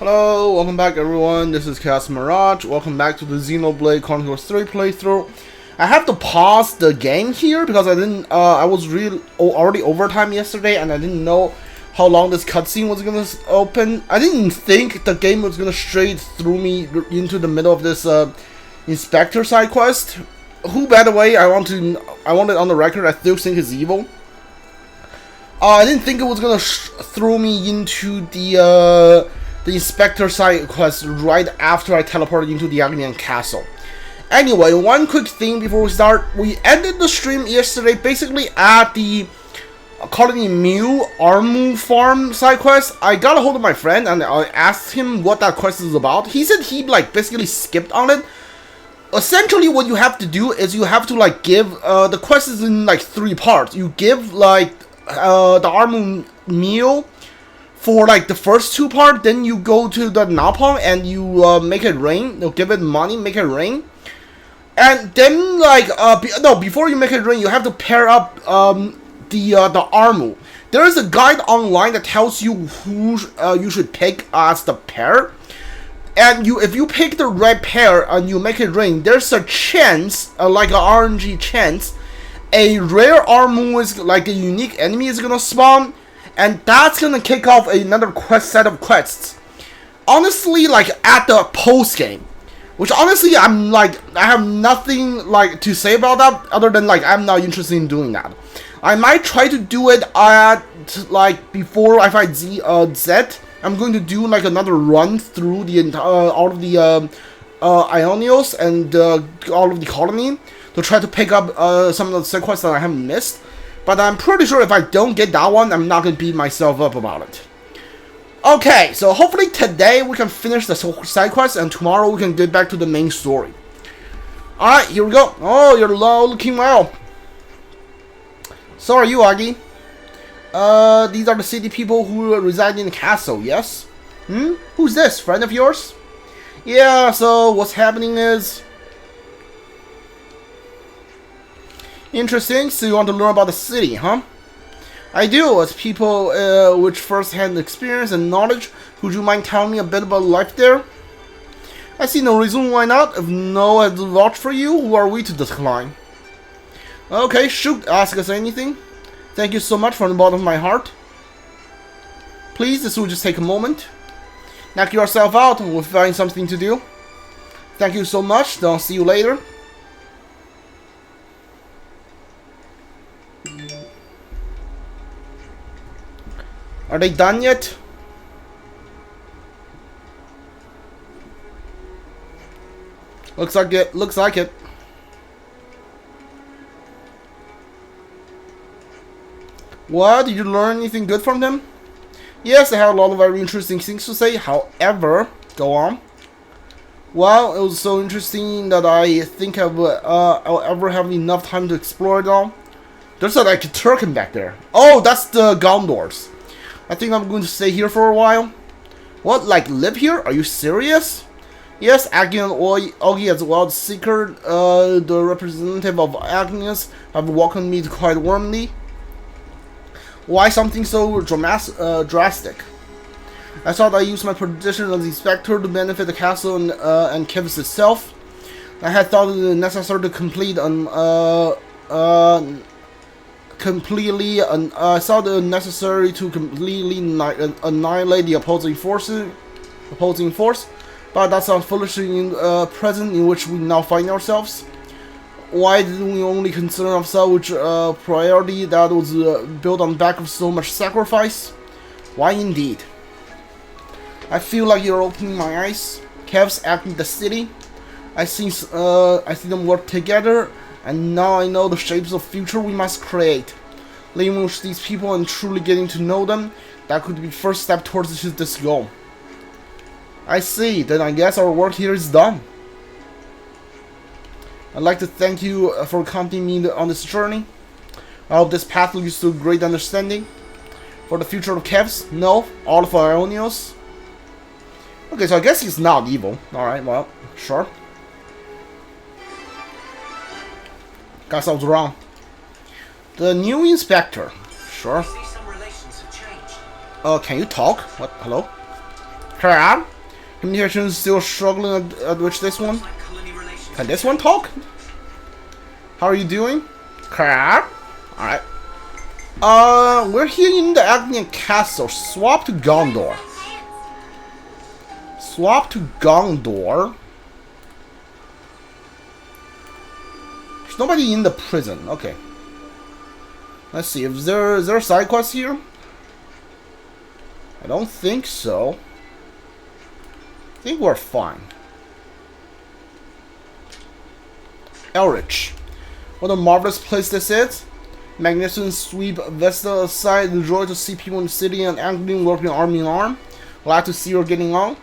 Hello, welcome back everyone, this is Chaos Mirage. Welcome back to the Xenoblade Chronicles 3 playthrough. I have to pause the game here because I was already overtime yesterday and I didn't know how long this cutscene was gonna open. I didn't think the game was gonna straight through me into the middle of this inspector side quest. Who, by the way, I want it on the record, I still think is evil. I didn't think it was gonna throw me into the inspector side quest right after I teleported into the Agnian castle. Anyway, one quick thing before we start. We ended the stream yesterday basically at the Colony Mew Armu farm side quest. I got a hold of my friend and I asked him what that quest is about. He said he basically skipped on it. Essentially what you have to do is you have to give the quest is in 3 parts. You give the Armu meal for the first 2 parts, then you go to the Napalm and you make it rain. You give it money, make it rain. And then before you make it rain, you have to pair up the Armu. There is a guide online that tells you who you should pick as the pair. And if you pick the right pair and you make it rain, there's a chance, like an RNG chance, a rare Armu is a unique enemy is gonna spawn. And that's gonna kick off another set of quests. Honestly, at the post game, which honestly I have nothing to say about that other than I'm not interested in doing that. I might try to do it at before I fight Z. I'm going to do another run through the all of the Ionios and all of the colony to try to pick up some of the side quests that I haven't missed. But I'm pretty sure if I don't get that one, I'm not going to beat myself up about it. Okay, so hopefully today we can finish the side quest and tomorrow we can get back to the main story. Alright, here we go. Oh, you're low looking well. So are you, Agi. These are the city people who reside in the castle, yes? Who's this? Friend of yours? Yeah, so what's happening is... Interesting, so you want to learn about the city, huh? I do, as people with first-hand experience and knowledge. Would you mind telling me a bit about life there? I see no reason why not. If no one has vouched for you, who are we to decline? Okay, shoot, ask us anything. Thank you so much from the bottom of my heart. Please, this will just take a moment. Knock yourself out and we'll find something to do. Thank you so much, then I'll see you later. Are they done yet? Looks like it. Looks like it. What? Did you learn anything good from them? Yes, they had a lot of very interesting things to say. However, go on. Well, it was so interesting that I think I'll ever have enough time to explore it all. There's a Turkin back there. Oh, that's the Gondors. I think I'm going to stay here for a while. What, live here? Are you serious? Yes, Agni and Ogi as well as Seeker, the representative of Agnes, have welcomed me quite warmly. Why something so drastic? I thought I used my position as inspector to benefit the castle and Kivs itself. I had thought it necessary to complete completely annihilate the opposing force, but that's unfortunately in present in which we now find ourselves. Why didn't we only concern ourselves with priority that was built on back of so much sacrifice? Why indeed? I feel like you're opening my eyes. Kevs acting the city. I see them work together. And now I know the shapes of future we must create. Living with these people and truly getting to know them, that could be first step towards this goal. I see, then I guess our work here is done. I'd like to thank you for accompanying me on this journey. I hope this path leads to great understanding. For the future of Kevs, no, all of Ionios. Okay, so I guess he's not evil. Alright, well, sure. Guess I was wrong. The new inspector. Sure. Can you talk? What? Hello? Crap. Communication is still struggling at which this one? Can this one talk? How are you doing? Crap. Alright. We're here in the Agnian Castle. Swap to Gondor. Swap to Gondor. There's nobody in the prison. Okay. Let's see. Is there a side quest here? I don't think so. I think we're fine. Elrich. What a marvelous place this is. Magnificent sweep Vesta aside, the joy to see people in the city and Agni working arm in arm. Glad to see you're getting on.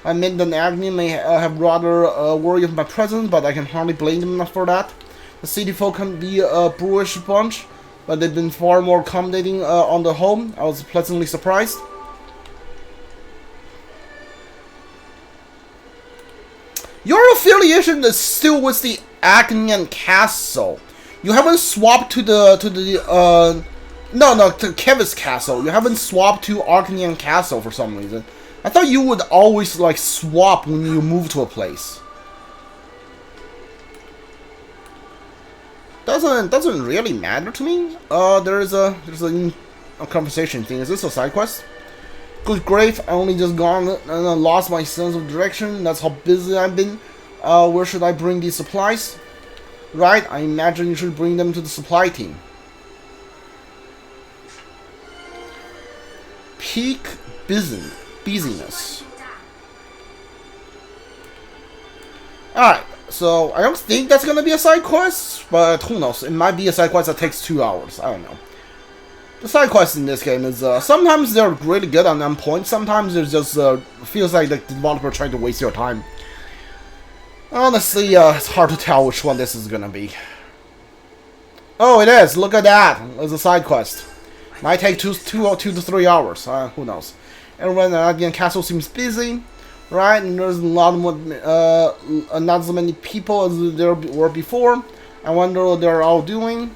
I admit that Agni may have rather worried of my presence, but I can hardly blame them for that. The city folk can be a brewish bunch, but they've been far more accommodating on the whole. I was pleasantly surprised. Your affiliation is still with the Agnian Castle. You haven't swapped to to Kevin's Castle. You haven't swapped to Agnian Castle for some reason. I thought you would always like swap when you move to a place. Doesn't really matter to me. There's a conversation thing. Is this a side quest? Good grief, I only just gone and lost my sense of direction. That's how busy I've been. Where should I bring these supplies? Right, I imagine you should bring them to the supply team. Peak busyness. Alright, so I don't think that's gonna be a side quest, but who knows? It might be a side quest that takes 2 hours. I don't know. The side quests in this game is sometimes they're really good and on point. Sometimes it just feels like the developer trying to waste your time. Honestly, it's hard to tell which one this is gonna be. Oh, it is. Look at that. It's a side quest. Might take 2 to 3 hours. Who knows? Everyone at the castle seems busy, right? And there's a lot more, not as many people as there were before. I wonder what they're all doing.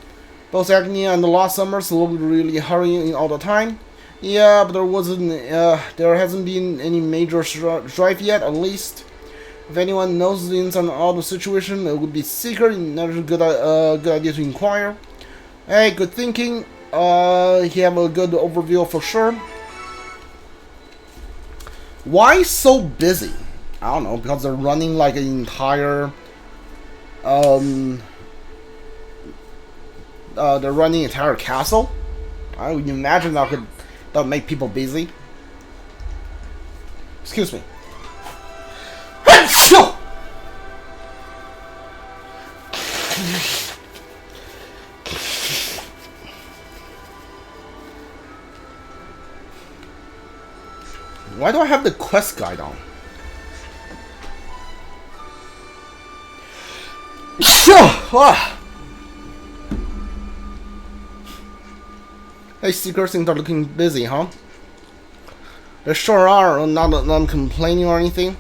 Both Agni and the Lost Summers look really hurrying all the time. Yeah, but there hasn't been any major strife yet, at least. If anyone knows the ins and outs of the situation, it would be secret. Another good idea to inquire. Hey, good thinking. You have a good overview for sure. Why so busy? I don't know, because they're running like an entire they're running an entire castle. I would imagine that would make people busy. Excuse me. Why do I have the quest guide on? Hey, seekers think they're looking busy, huh? They sure are. Not complaining or anything.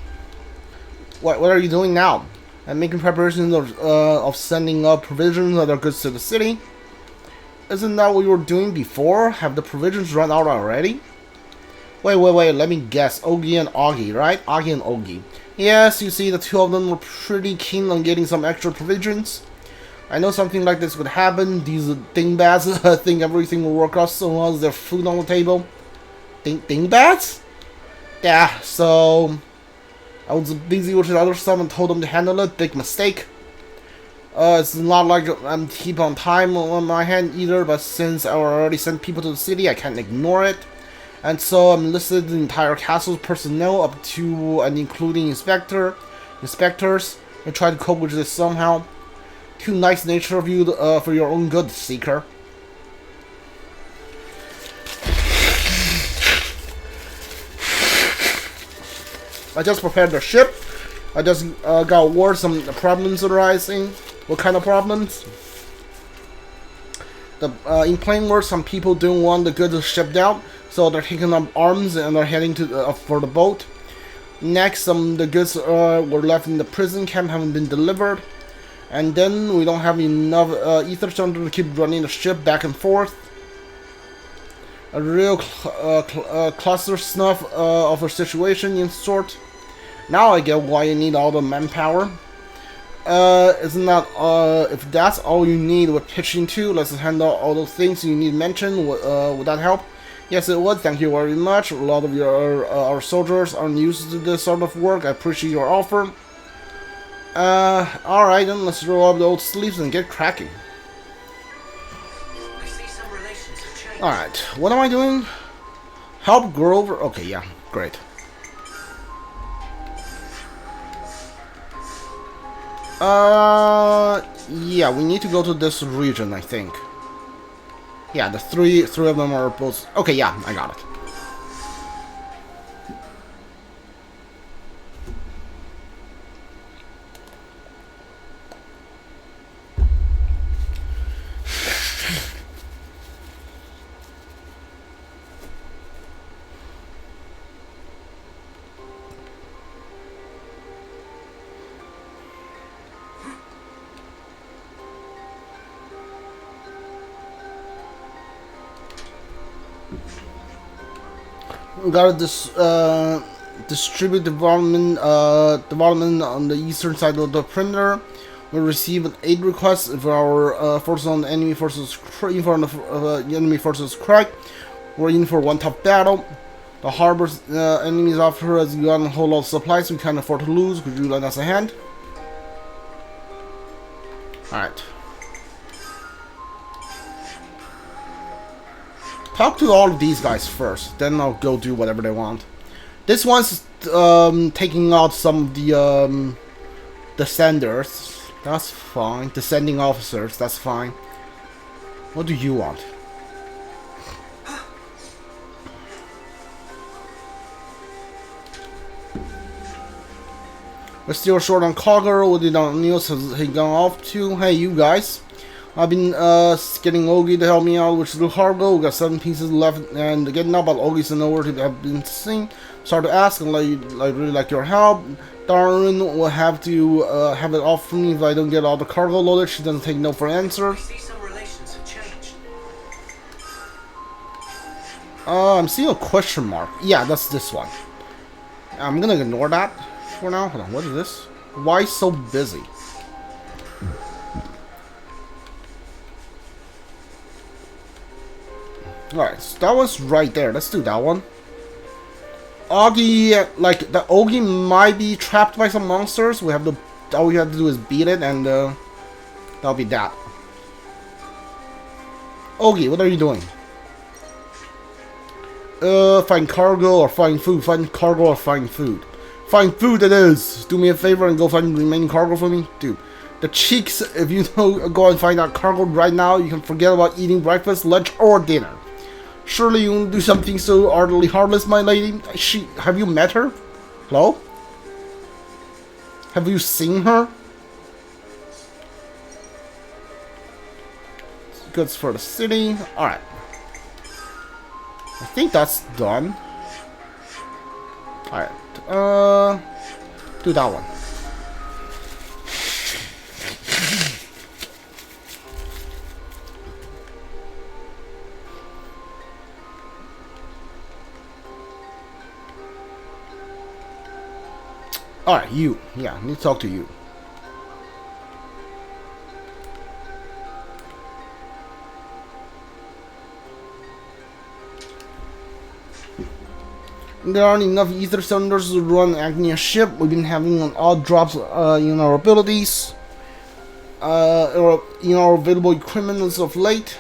What are you doing now? I'm making preparations of sending up provisions and other goods to the city. Isn't that what you were doing before? Have the provisions run out already? Wait, let me guess. Ogi and Augie, right? Augie and Ogi. Yes, you see, the two of them were pretty keen on getting some extra provisions. I know something like this would happen. These dingbats think everything will work out so long as there's food on the table. Dingbats? Yeah, so I was busy with the other stuff and told them to handle it. Big mistake. It's not like I'm keep on time on my hand either, but since I already sent people to the city, I can't ignore it. And so I'm listed the entire castle's personnel up to and including inspectors, and try to cope with this somehow. Too nice nature of you for your own good, Seeker. I just prepared the ship. I just got word some problems arising. What kind of problems? In plain words, some people don't want the goods shipped out, so they're taking up arms and they're heading to for the boat. Next, the goods were left in the prison camp, haven't been delivered. And then we don't have enough ether thunder to keep running the ship back and forth. a real cluster snuff of a situation in sort. Now I get why you need all the manpower. Isn't that, if that's all you need with pitching 2, let's handle all those things you need mentioned. Would that help? Yes, it would. Thank you very much. A lot of our soldiers aren't used to this sort of work. I appreciate your offer. Alright then, let's roll up the old sleeves and get cracking. Alright, what am I doing? Help Grover. Okay, yeah, great. Yeah, we need to go to this region, I think. Yeah, the three of them are both. Okay, yeah, I got it. We got this distribute development on the eastern side of the perimeter. We receive an aid request if our forces on the enemy forces enemy forces crack. We're in for one tough battle. The harbor's enemies offer us got a whole lot of supplies we can't afford to lose. Could you lend us a hand? Alright. Talk to all of these guys first, then I'll go do whatever they want. This one's taking out some of the descenders. That's fine. Descending officers, that's fine. What do you want? We're still short on cargo. What did Niels has he gone off to? Hey, you guys. I've been getting Ogi to help me out with the cargo. We got 7 pieces left and getting up, but Ogi's nowhere to have been seen. Sorry to ask, and really like your help. Darren will have to have it off for me if I don't get all the cargo loaded. She doesn't take no for an answer. I'm seeing a question mark. Yeah, that's this one. I'm gonna ignore that for now. Hold on, what is this? Why so busy? Alright, so that one's right there. Let's do that one. Augie, like, the Ogi might be trapped by some monsters. We have to, all we have to do is beat it, and that'll be that. Ogi, what are you doing? Find cargo or find food. Find cargo or find food. Find food it is. Do me a favor and go find the remaining cargo for me. Dude, the cheeks, if you don't go and find that cargo right now, you can forget about eating breakfast, lunch, or dinner. Surely you won't do something so utterly heartless, my lady. Have you met her? Hello? Have you seen her? Goods for the city. Alright. I think that's done. Alright. Do that one. Alright, you. Yeah, I need to talk to you. There aren't enough ether cylinders to run Agnia ship. We've been having odd drops in our abilities. Or in our available equipment as of late.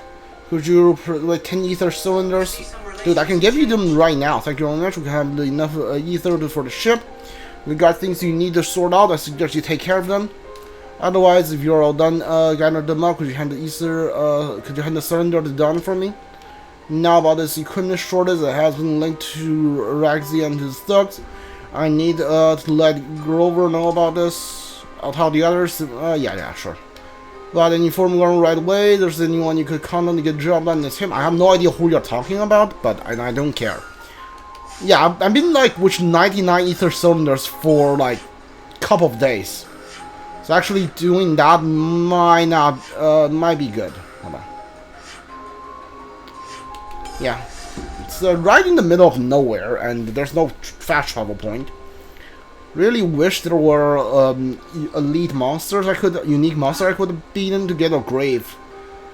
Could you like 10 ether cylinders? Dude, I can give you them right now. Thank you very much. We can have enough ether for the ship. We got things you need to sort out. I suggest you take care of them. Otherwise, if you're all done gathering them up, could you hand the ether, could you hand the cylinder to Don for me? Now about this equipment shortage that has been linked to Raxi and his thugs. I need to let Grover know about this. I'll tell the others. Yeah, sure. Got any formula right away? There's anyone you could count on to get the job done? It's him. I have no idea who you're talking about, but I don't care. Yeah, I've been like with 99 ether cylinders for like a couple of days. So actually doing that might be good. Hold on. Yeah, It's right in the middle of nowhere, and there's no fast travel point. Really wish there were elite monsters unique monster I could have beaten to get a grave,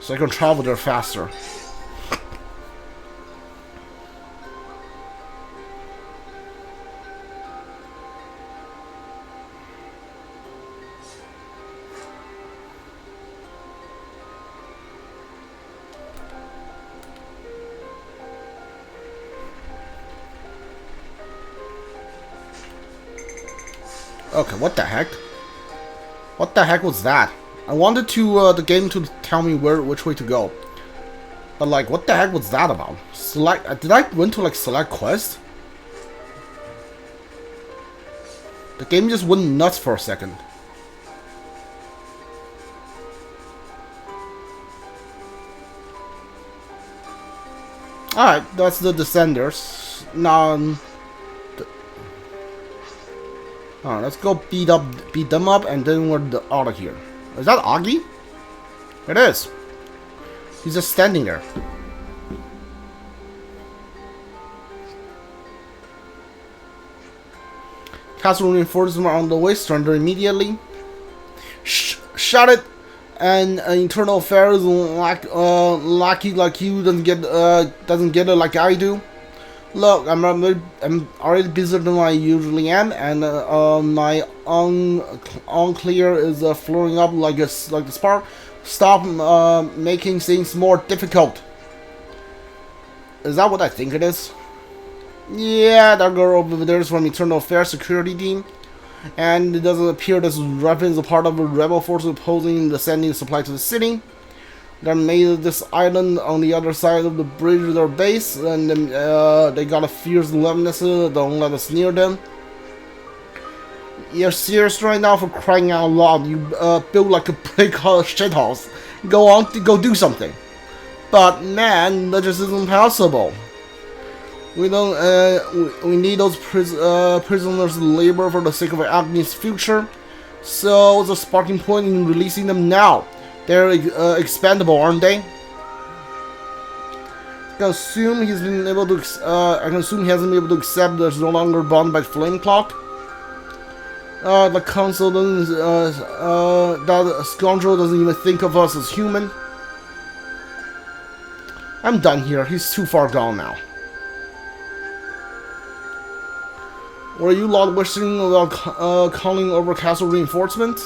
so I can travel there faster. Okay, what the heck? What the heck was that? I wanted to the game to tell me which way to go. But like, what the heck was that about? Select? Did I went to like select quest? The game just went nuts for a second. Alright, that's the Descenders. Now, alright, let's go beat them up, and then we're out of here. Is that Augie? It is. He's just standing there. Castle reinforcements are on the way. Surrender immediately. Shut it. And internal affairs lucky like you doesn't get it like I do. Look, I'm already busier than I usually am, and my unclear is flaring up like a spark. Stop making things more difficult. Is that what I think it is? Yeah, that girl over there is from Internal Affairs Security Team, and it doesn't appear this weapon is a part of a rebel force opposing the sending supply to the city. They made this island on the other side of the bridge their base, and they got a fierce relentless. Don't let us near them. You're serious right now, for crying out loud? You built like a big shithouse. Go on, go do something. But man, that just isn't possible. We don't. We need those prisoners to labor for the sake of Agni's future. So the sparking point in releasing them now. They're expendable, aren't they? I can assume he's been able to. I can assume he hasn't been able to accept there's no longer bound by flame clock. The council doesn't. That scoundrel doesn't even think of us as human. I'm done here. He's too far gone now. Were you lot wishing about calling over castle reinforcements?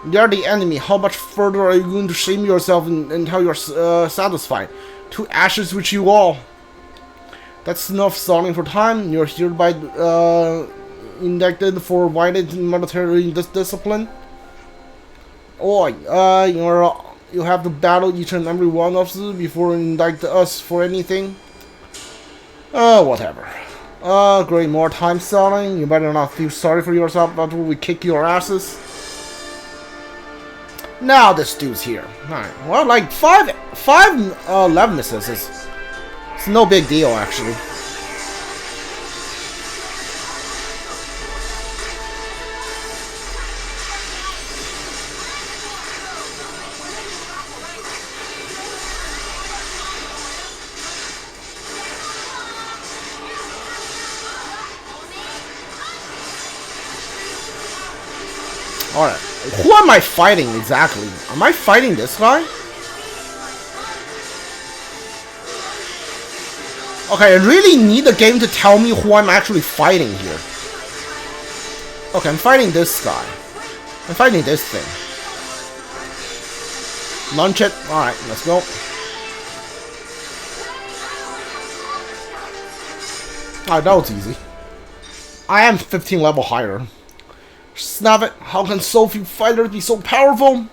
They're the enemy. How much further are you going to shame yourself until you're satisfied? To ashes with you all. That's enough stalling for time. You're hereby indicted for violating military discipline. Oh, you have to battle each and every one of us before you indict us for anything. Whatever. Great, more time stalling. You better not feel sorry for yourself after we kick your asses. Now this dude's here. Alright, well, like five love misses. It's no big deal, actually. Alright, who am I fighting exactly? Am I fighting this guy? Okay, I really need the game to tell me who I'm actually fighting here. Okay, I'm fighting this guy. I'm fighting this thing. Launch it. Alright, let's go. Alright, that was easy. I am 15 level higher. Snap it. How can so few fighters be so powerful?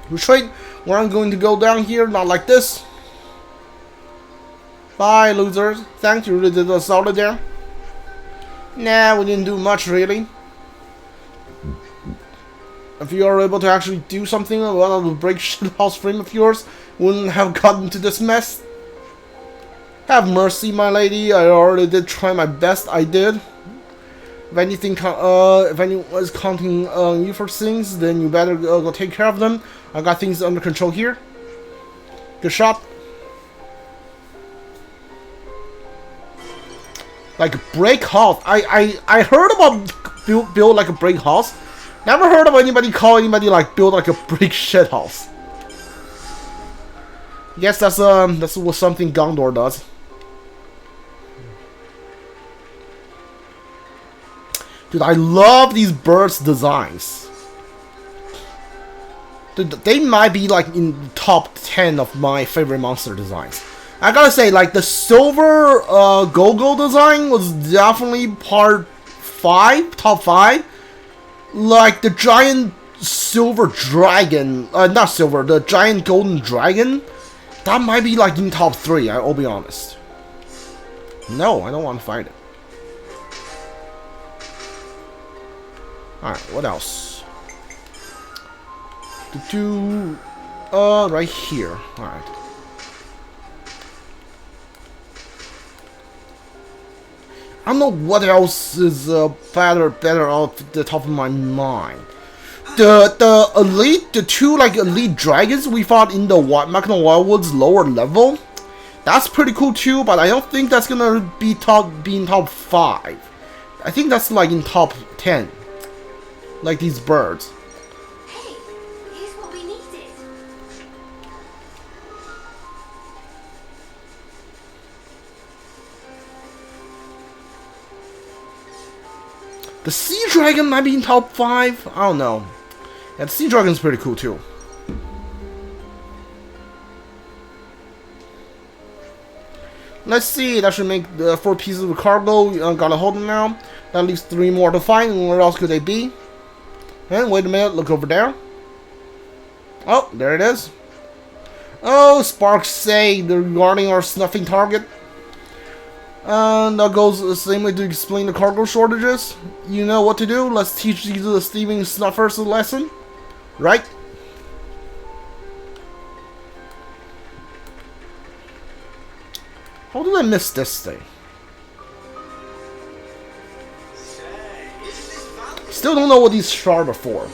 Retreat. Where I'm going to go down here, not like this. Bye, losers. Thanks, you really did us solid there. Nah, we didn't do much, really. If you are able to actually do something, one of the break shithouse frame of yours wouldn't have gotten to this mess. Have mercy, my lady. I already did try my best. I did. If anyone was counting on you for things, then you better go take care of them. I got things under control here. Good shot. Like brick house. I heard about build like a brick house. Never heard of anybody call anybody like build like a brick shit house. Guess that's what something Gondor does. Dude, I love these birds' designs. Dude, they might be like in top 10 of my favorite monster designs. I gotta say, like the silver go-go design was definitely top 5. Like the giant silver dragon, not silver, the giant golden dragon, that might be like in top 3. I'll be honest. No, I don't want to fight it. Alright, what else? Right here. Alright. I don't know what else is better off the top of my mind. The elite, the 2 like elite dragons we fought in the Magna Wildwood's lower level, that's pretty cool too. But I don't think that's gonna be in top 5. I think that's like in top 10. Like these birds. Hey, here's what we needed. The sea dragon might be in top 5. I don't know. Yeah, the sea dragon's pretty cool too. Let's see. That should make the 4 pieces of cargo. Gotta hold them now. That leaves 3 more to find. Where else could they be? And wait a minute. Look over there. Oh, there it is. Oh, sparks say regarding our snuffing target. And that goes the same way to explain the cargo shortages. You know what to do. Let's teach these the thieving snuffers a lesson. Right? How did I miss this thing? Still don't know what these shards are for.